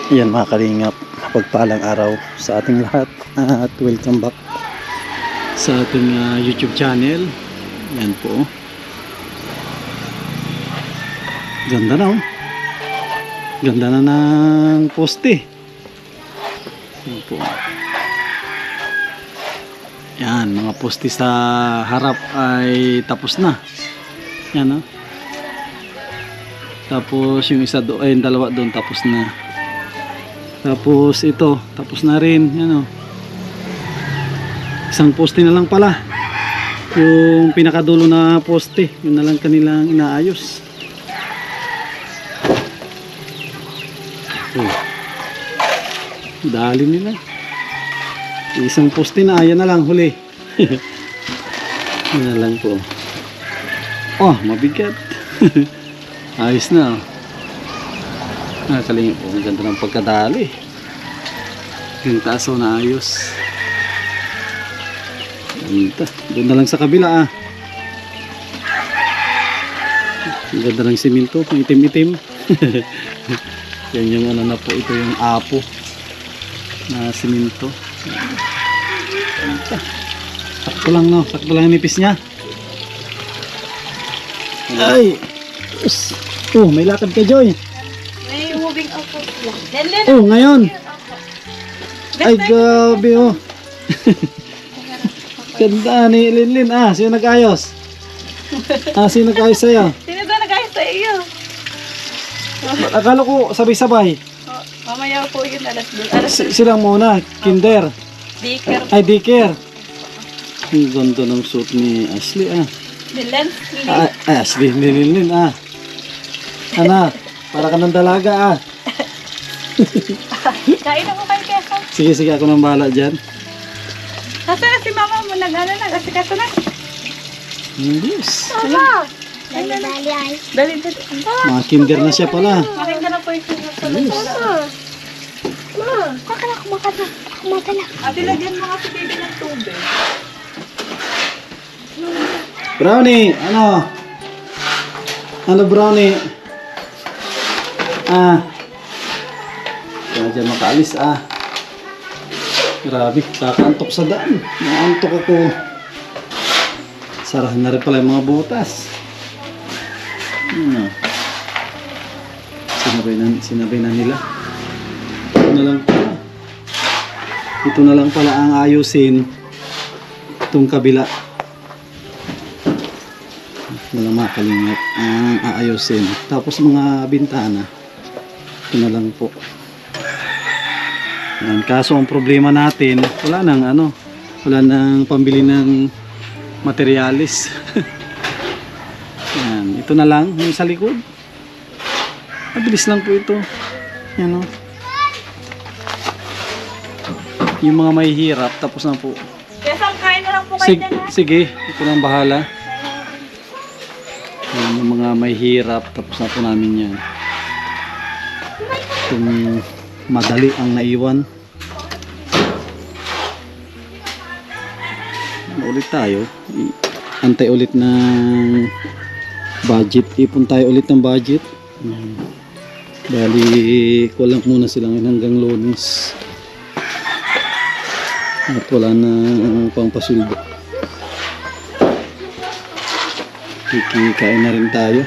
Yan mga kalingap, pagpalang araw sa ating lahat at welcome back sa ating YouTube channel. Yan po. Ganda na oh. Ganda na ng poste. Yan po. Yan, mga poste sa harap ay tapos na. Yan oh. Tapos yung isa doon, ay yung dalawa doon tapos na. Tapos ito, tapos na rin. Yan o. Isang poste na lang pala. Yung pinakadulo na poste, yun na lang kanilang inaayos. Oh. Dali nila. Isang poste na, ayan na lang huli. Yan na lang po. Oh, mabigat. Ayos na. Nakakalingin po, maganda ng pagkadali. Yung taso na ayos. Ganda. Doon na lang sa kabila Ang ganda ng simento, may itim-itim. Yan yung ano na po, ito yung apo na simento. Sakto lang no, sakto lang yung nipis niya. Ay! Oh, may lakad ka, Joy. May moving out po sila. Oh, ngayon. Ay, gabi oh. Ganda ni Linlin. Sino nag-ayos? Sino nag-ayos sa'yo? Sino ba nag-ayos sa iyo? Akala ko sabay-sabay. Oh, mamaya po yun, alas Silang muna, kinder. Dicker. Ay, daycare. Ang ganda ng suit ni Ashley Dilan. Ashley, ni Linlin Anak, para ka ng dalaga Kain ako kay Kesa. Sige, ako nang bahala dyan. Nasaan na si mama mo? Nag-asikaso na. Yes. Mama! Dali. Mga kinder na siya pala. Makin ka na po yung sinasala. Kumakala. Ate, lagyan mo nga si baby ng tubig. Brownie, ano brownie? Kaya dyan makaalis Grabe, kakaantok sa daan. Naantok ako. Sarahan na rin pala yung mga butas. Sinabay na nila. Ito na lang pala ang ayusin. Itong kabila. Walang makalingat ang aayusin. Tapos mga bintana. Ito na lang po. Yan. Kaso ang problema natin, wala nang pambili ng materialis. Yan. Ito na lang yung sa likod. Mabilis lang po ito. Yan o. Yung mga may hirap, tapos na po. Kesa kain na lang po kayo dyan Sige, ito lang bahala. Yung mga may hirap, tapos na po namin yan. Itong madali ang naiwan. Ulit tayo. Antay ulit ng budget. Ipon tayo ulit ng budget. Bali, kulang muna sila ngayon hanggang Lunes. At wala na pampasulbo. Kikain na rin tayo.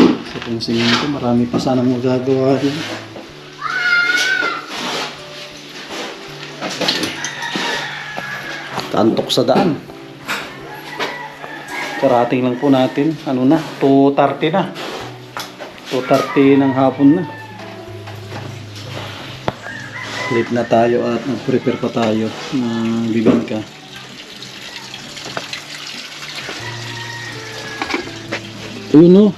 Sa itong simento, marami pa sana magagawa rin. Kaantok sa daan. Karating lang po natin. 2:30 na. 2:30 ng hapon na. Late na tayo at nag-prepare pa tayo ng bibingka. Ayun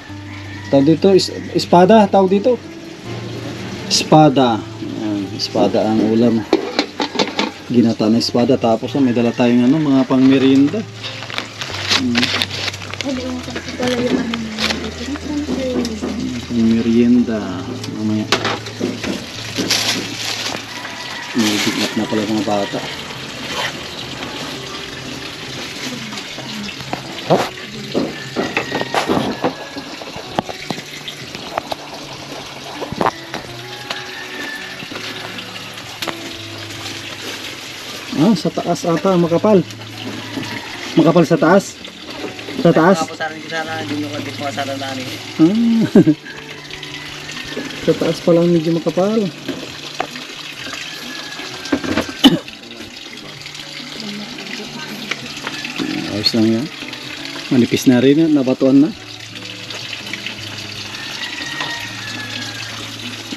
tawag dito, espada, tawag dito. Espada. Espada ang ulam. Ginata na espada. Tapos may dala tayong mga pang merienda. Pang merienda. Mamaya. May bignat na pala mga bata. Ah, sa taas ata, makapal. Makapal sa taas? Sa taas? Ako sana hindi sana hindi ko di pa sana nani. Ah. Sa taas pa lang medyo makapal. Ayos lang yan. Manipis na rin yan, nabatuan na.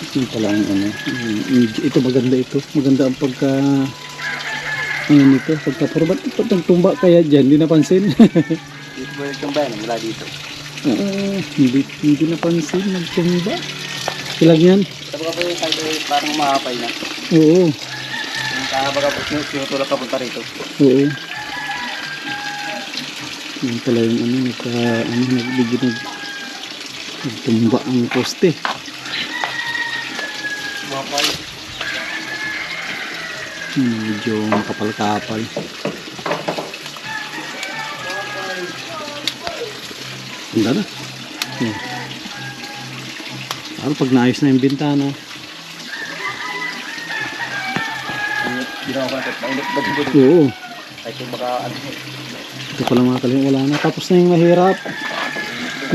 Ito pala ang ano. Ito maganda ito. Maganda ang pagka ano nito, pagka-puro. Ba't tumba kaya dyan? Hindi napansin. Dito ba yung bayan mula dito? Hindi napansin. Nagtumba. Ilag yan? Sabi ka po yung kahit parang mahapay na. Oo. Yung kahabaga po sinutulak ka punta rito. Oo. Yan pala yung ano, nagtumba ang poste. Mahapay. Medyo makapal-kapal. Ganda na. Yan. Parang pag naayos na yung bintana. Ginawa ko natin. Mainit ba dito? Oo. Kahit yung baka ano. Ito pala mga kalim, wala na. Tapos na yung mahirap.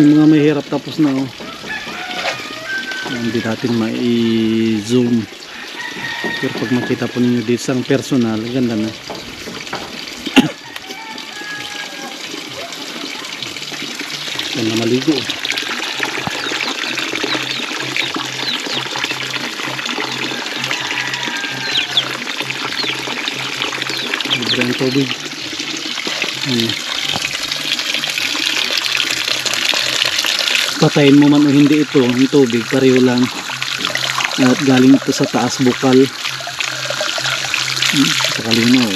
Yung mga mahirap tapos na. Oh. Hindi natin ma-zoom. Pero pag makita po ninyo dito sa personal, ganda na. Yan na maligo. Libre ang tubig. Patayin mo man o hindi ito, ang tubig pareho lang. At galing ito sa taas bukal. Kalinaw.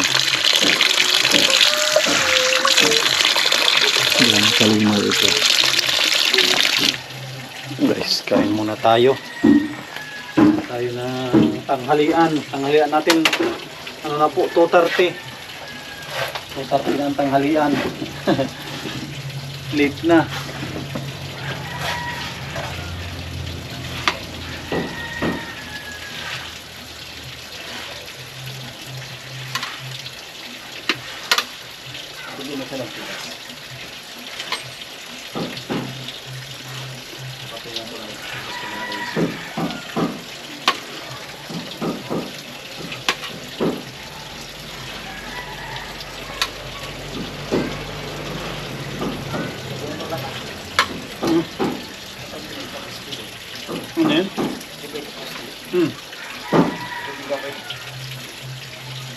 Yan, kalinaw ito. Guys, kain muna tayo. Tayo ng tanghalian. Tanghalian natin, ano na po, 2:30. 2:30 na ang tanghalian. Late na. Ano yun?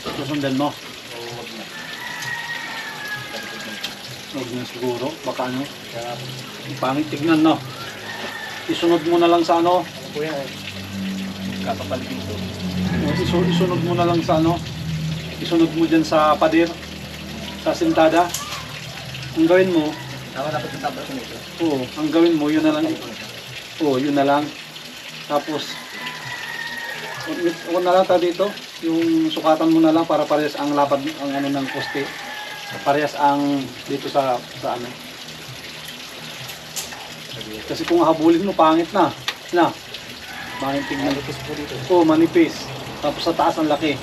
Susundan mo? Huwag na siguro. Baka ano? Pangit tignan, no? Isunod mo na lang sa ano? Kuya, kapapalit dito. Isunod mo na lang sa ano? Isunod mo dyan sa pader. Sa sintada. Ang gawin mo, Tama dapat yung tapos nito. oo, ang gawin mo, yun na lang. Oo, yun na lang. Tapos, huwag na lang tayo dito. Yung sukatan mo na lang para parehas ang lapad, ang ano ng poste. Parehas ang dito sa ano. Kasi kung habulin mo, pangit na. Na. Pangit tignan. Manipis po dito. Oo, manipis. Tapos sa taas ang laki.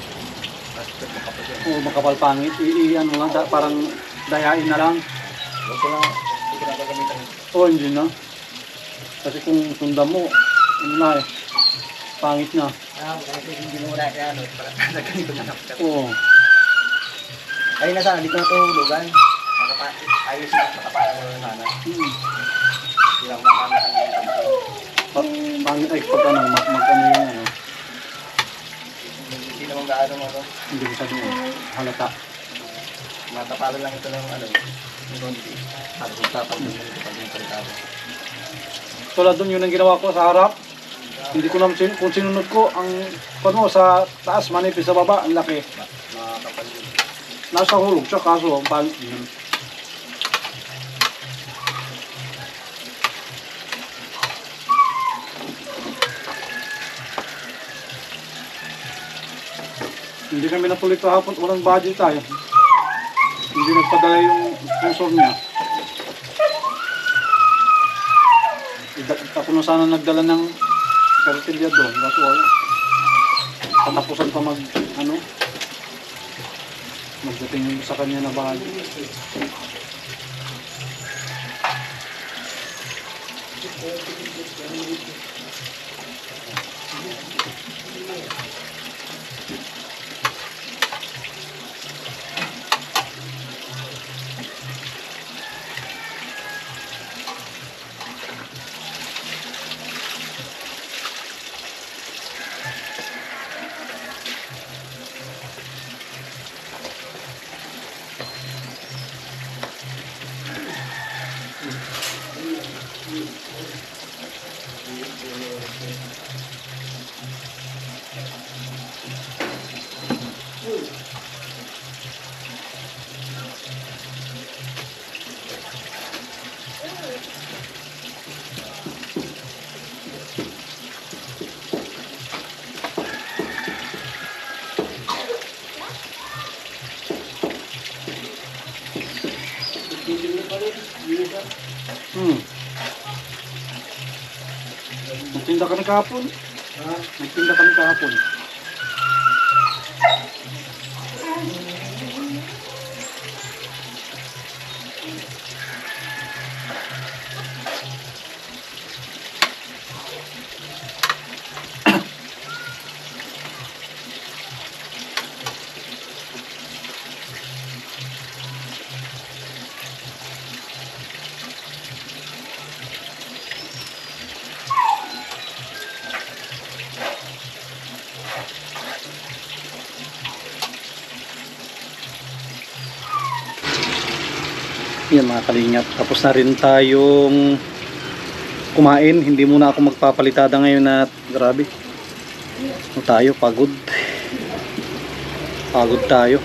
Oo, makapal pangit. Ano lang, parang dayain na lang. Gusto lang, hindi ko na gagamitan. Oo, hindi na. Kasi kung sundan mo, ano na eh, pangit na. Kasi hindi mo na kaya ano, para nagganito na lang. Oo. Ayun na sana, dito na tuhulugan. Ayos na, makapalan mo na sana. Hindi lang makamit ang Pangit ay pag ano, mag-ano yung ano, hindi naman gaano ano. hindi ko sabi halata. Matapalan lang ito ng ano, yung konti. Para kung tapang dito pag yung palitado. Tulad doon yun ang ginawa ko sa harap. Hindi ko naman kung sinunod ko ang ano, sa taas manipis, sa baba ang laki. Makakapalit. Nasa hulog siya kaso ang pangit yun. Hindi kami natuloy kahapon, walang budget tayo. Hindi nagpadala yung sponsor niya. Ako na sana nagdala ng kartilya doon, kaso wala. Katapusan pa mag, ano, Magdating mo sa kanya na bahagi. Nagtinda kami kahapon. Nagtinda kami kahapon. Yan mga kalingap, tapos na rin tayong kumain. Hindi muna ako magpapalitada ngayon at grabe, tayo pagod tayo.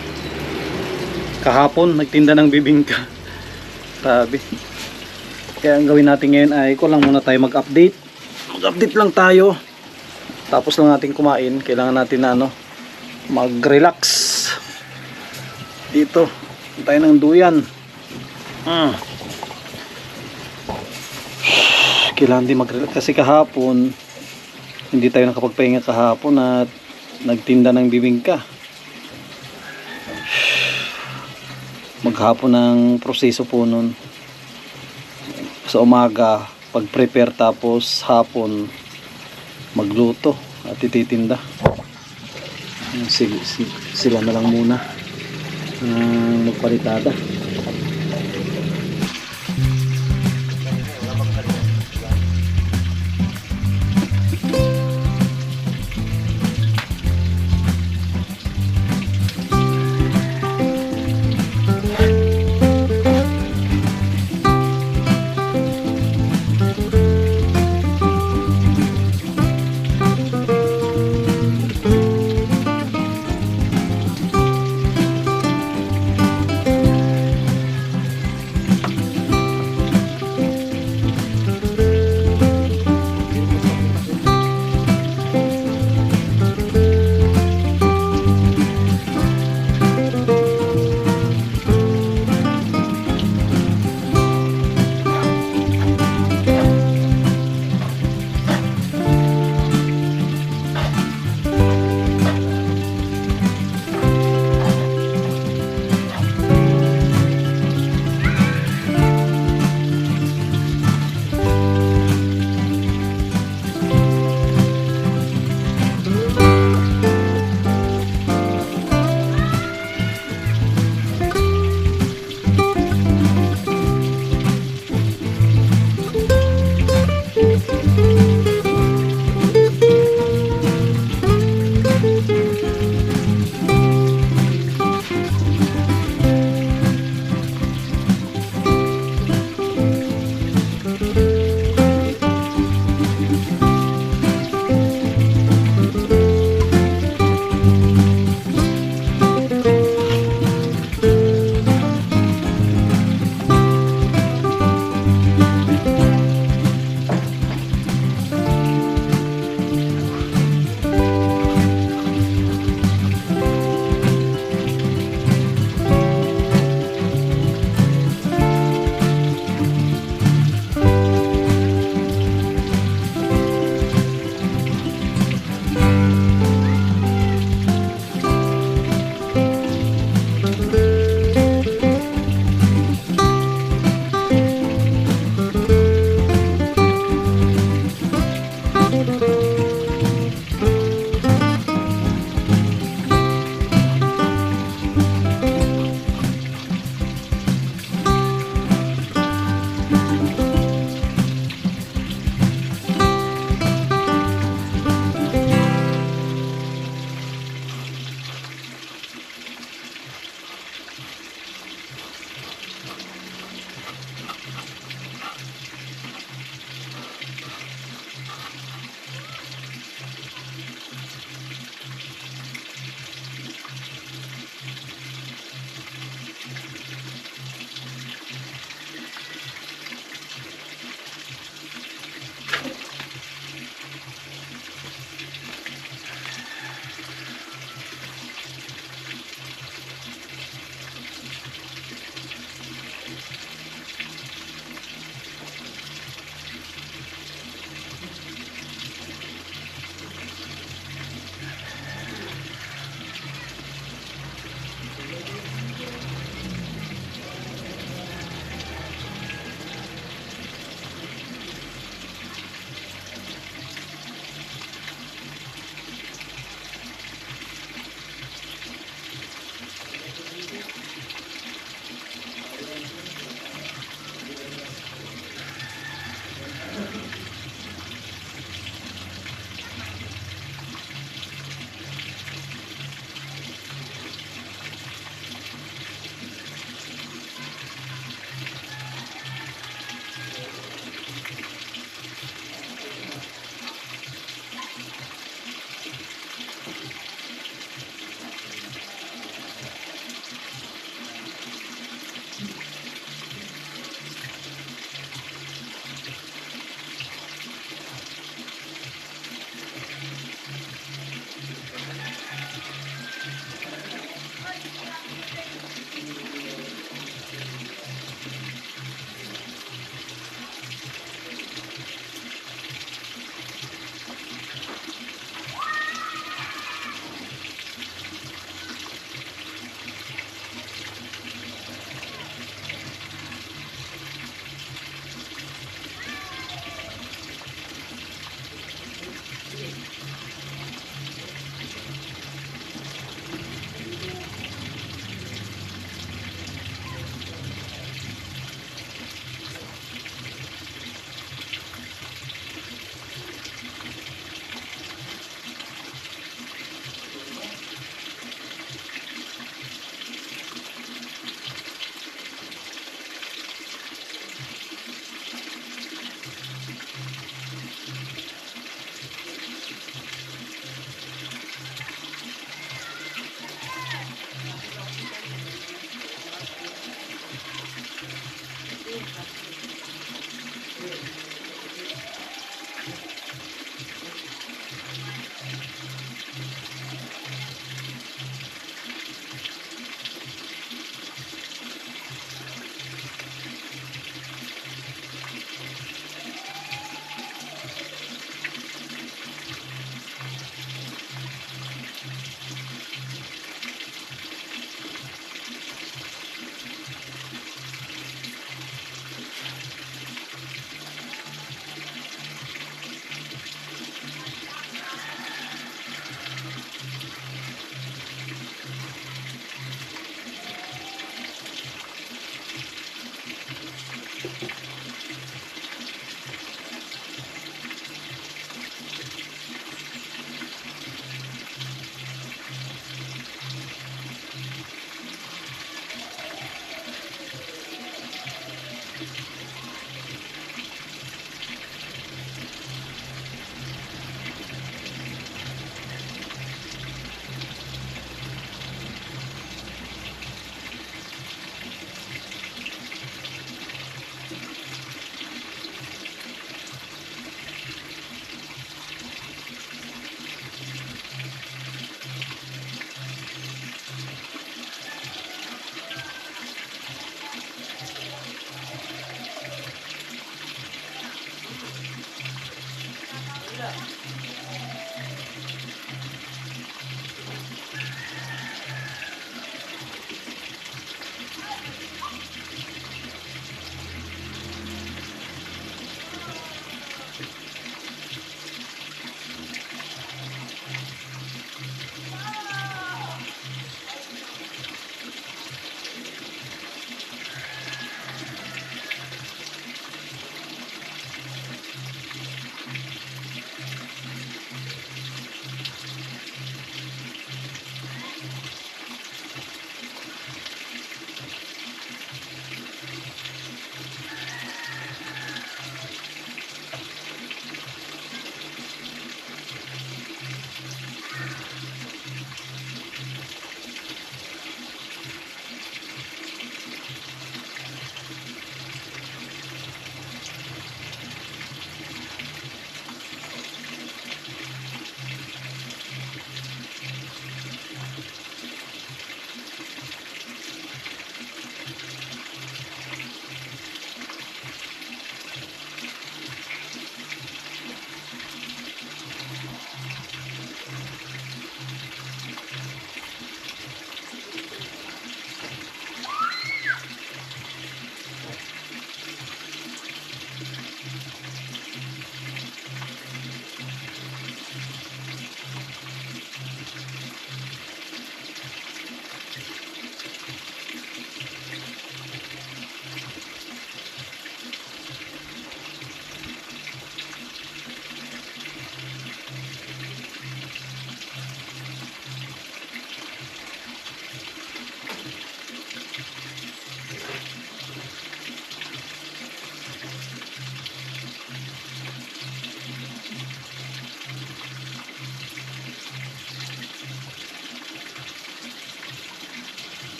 Kahapon nagtinda ng bibingka, grabe. Kaya ang gawin natin ngayon ay ko lang muna tayo mag-update lang tayo, tapos lang natin kumain. Kailangan natin na mag-relax dito tayo ng duyan. Kailangan din mag-relax kasi kahapon hindi tayo nakapagpahinga kahapon at nagtinda ng bibingka. Maghapon ng proseso po nun. Sa umaga pag-prepare, tapos hapon magluto at ititinda. Sila na lang muna magpalitada.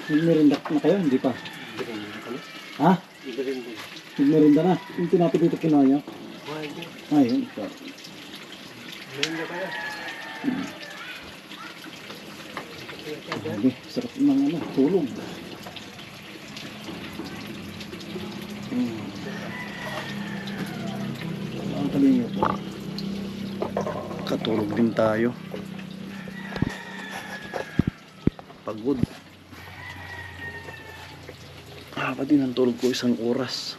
Nagmerinda na kayo? Hindi pa. Ha? Nagmerinda na. Yung tinapit dito kinuha nyo? Ay, yun. Ito. Grabe, sarap ng ano, tulog. Ang kalinyo po. Katulog din tayo. Pagod. Haba din ang tulog ko 1 oras.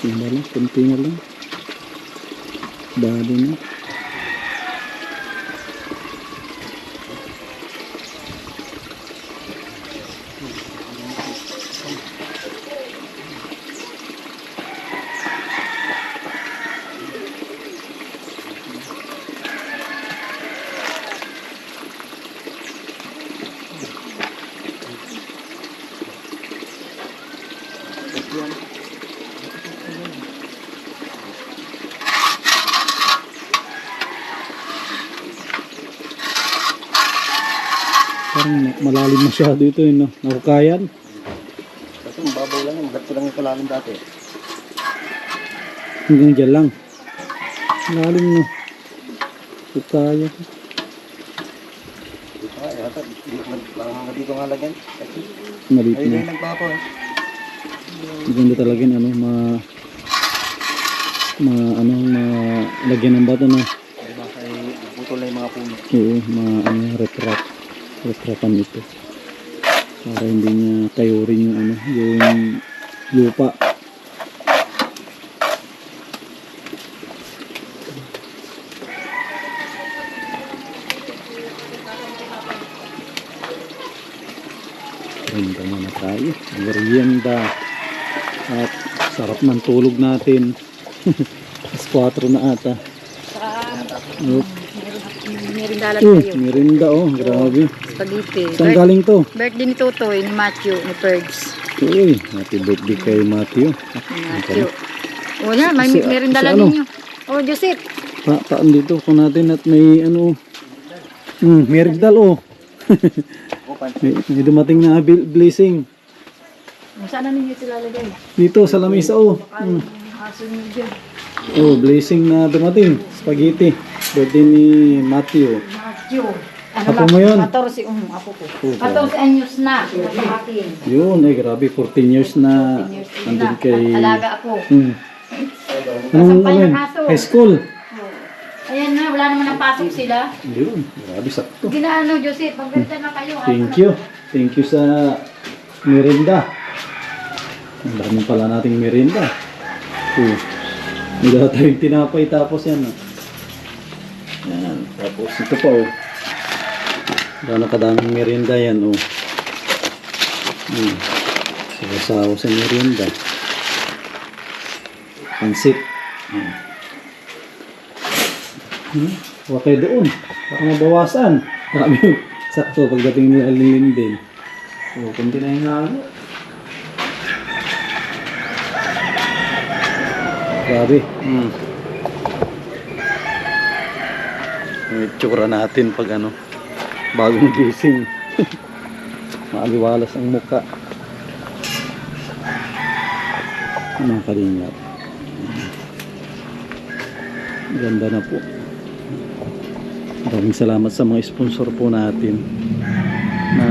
Tingnan lang, kunti na lang. Dali na. Parang malalim masyado ito eh, no? Nakukayan. Kasi mababaw lang yun. Ganito lang yung kalalim dati. Hanggang dyan lang. Malalim no. Nakukayan. Dito nga, yata. Dito nga lagyan. Maliit Ayun na. yung nagpapaw eh. Maganda talaga yung ano, lagyan ng bato na. Diba kay putol na yung mga puno. Oo, retratan ito. Para hindi niya kayurin yung ano, yung lupa. Merienda muna tayo. Merienda. At sarap ng tulog natin. Alas 4 na ata. Oh, Merindalan kayo. merinda oh, grabe. Spaghetti. Saan galing to? Birthday ni Totoy, ni Matthew, ni Pergs. Uy, happy birthday kay Matthew. Ni Matthew. Wala, may Si- merindalan si ano? ninyo. Oh, Joseph. Taan dito ko natin at may ano. Merindal oh. may dumating na blessing. Saan na ninyo sila lagay? Dito sa lamesa oh. Aso niyo dyan. Oh, blessing na dumating. Spaghetti. Birthday ni Matthew. Matthew. Apo mo yun? 14, apo ko. Oh, 14 anyos na. Sa akin. Yun, ay grabe. 14 years na 14 years andun na. kay... Alaga ako. Anong Kasampay yun? ng aso. High school? Ayan na, wala naman napasok sila. Yun, grabe sakto. Ginaano, Joseph, magbenta na kayo. Thank you. Thank you sa merinda. Ang dami pala nating merinda. Oh, may dala tayong tinapay tapos yan. Oh. Yan. Tapos ito pa oh. Gano'ng kadaming merinda yan oh. Sasawa sa merinda. Pansit. Huwag kayo doon. Baka mabawasan. Marami yung sakto pagdating nila Lilindin. So, kunti na yung halo. Grabe. Yung itsura natin pag ano, bagong gising. Maaliwalas ang muka. Anong kalingap. Ganda na po. Maraming salamat sa mga sponsor po natin na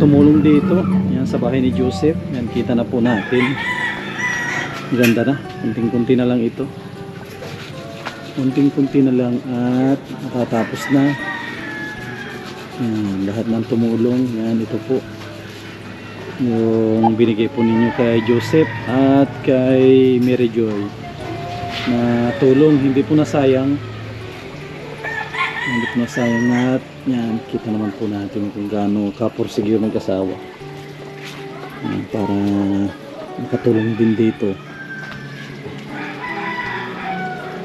tumulong dito. Yan sa bahay ni Joseph. Yan, kita na po natin. Ganda na. Kunting-kunti na lang ito. Kunting-kunti na lang at matatapos na. Yan, lahat ng tumulong. Yan, ito po. Yung binigay po ninyo kay Joseph at kay Mary Joy na tulong. Hindi po nasayang. Hindi po nasayang at yan, kita naman po natin kung gaano kapursige yung mag-asawa. Yan, para makatulong din dito.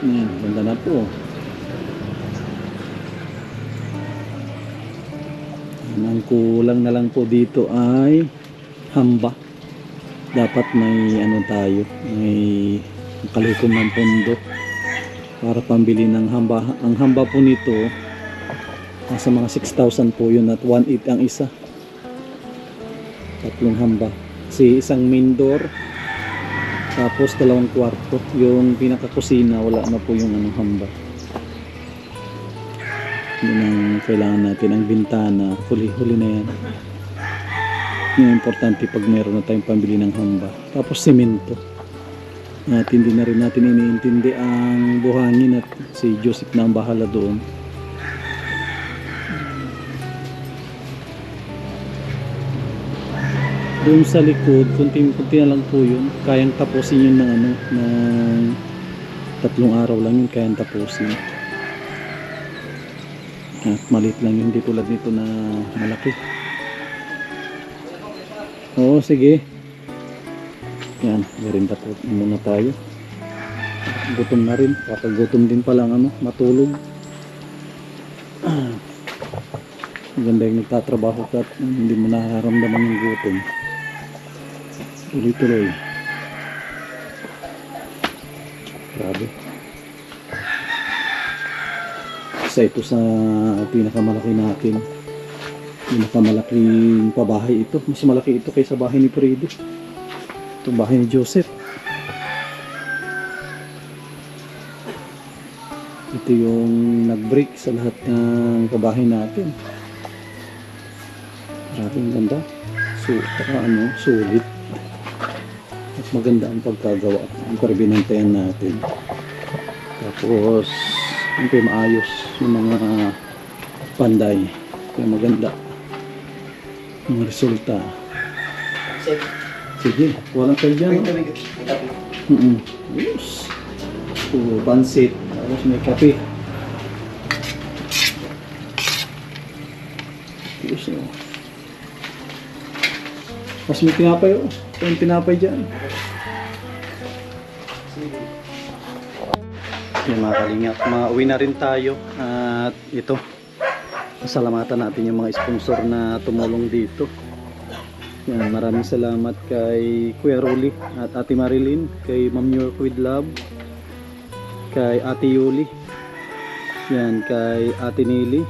Yan, ganda na po. Ang kulang na lang po dito ay hamba. Dapat may ano tayo, may kalikom ng pondo para pambili ng hamba. Ang hamba po nito nasa mga 6,000 po yun at 1.8 ang isa. Tatlong hamba. Kasi isang main door tapos 2 kwarto. Yung pinaka-kusina wala na po yung ano, hamba. Yun ang kailangan natin. Ang bintana huli-huli na yan. Yung importante pag meron na tayong pambili ng hamba. Tapos semento. At hindi na rin natin iniintindi ang buhangin at si Joseph na ang bahala doon. Doon sa likod, kunti-kunti na lang po yun. Kayang tapusin yun ng ano, ng 3 araw lang yun, kayang tapusin. At maliit lang yun, hindi tulad nito na malaki. Oo, sige. Yan, merinda po muna tayo. Gutom na rin. Gutom din palang ano, matulog. Maganda yung nagtatrabaho ka at hindi mo nararamdaman yung gutom. Tuloy-tuloy. Grabe. Isa ito sa pinakamalaki natin. Pinakamalaking pabahay ito. Mas malaki ito kaysa bahay ni Freddy. Itong bahay ni Joseph. Ito yung nag-break sa lahat ng pabahay natin. Maraming ganda. So, sulit. At maganda ang pagkagawa. Ang karibinantayan natin. Tapos, hindi maayos yung mga panday. Kaya maganda ang resulta. Sige, walang kayo dyan. Yes. So, pansit. Tapos may kape. Yes, oh. Mas may tinapay, oh. Ito yung tinapay dyan. Yan mga kalingap, mauwi na rin tayo at ito, pasalamatan natin yung mga sponsor na tumulong dito. Yan, maraming salamat kay Kuya Rolly at Ate Marilyn, kay Ma'am York with Love, kay Ate Yuli, yan, kay Ate Nili,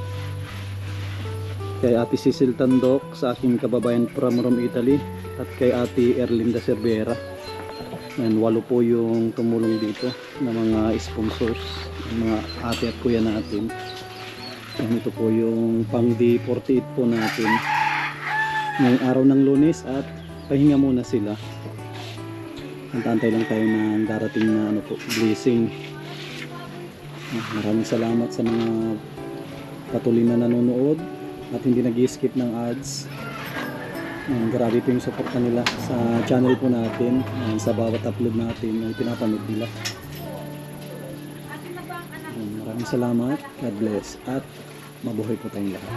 kay Ate Cecil Tandok, sa aking kababayan from Rome, Italy, at kay Ate Erlinda Cervera. Yan, 8 po yung tumulong dito na mga sponsors, mga ate at kuya natin. Yan, ito po yung pang D48 po natin ngayong araw ng Lunes at pahinga muna sila. Antantay lang tayo ng darating na ano po, blessing. Maraming salamat sa mga patuloy na nanonood at hindi nag-skip ng ads. Grabe po yung suporta nila sa channel po natin, sa bawat upload natin ay pinapanood nila. Maraming salamat, God bless, at mabuhay po tayong lahat.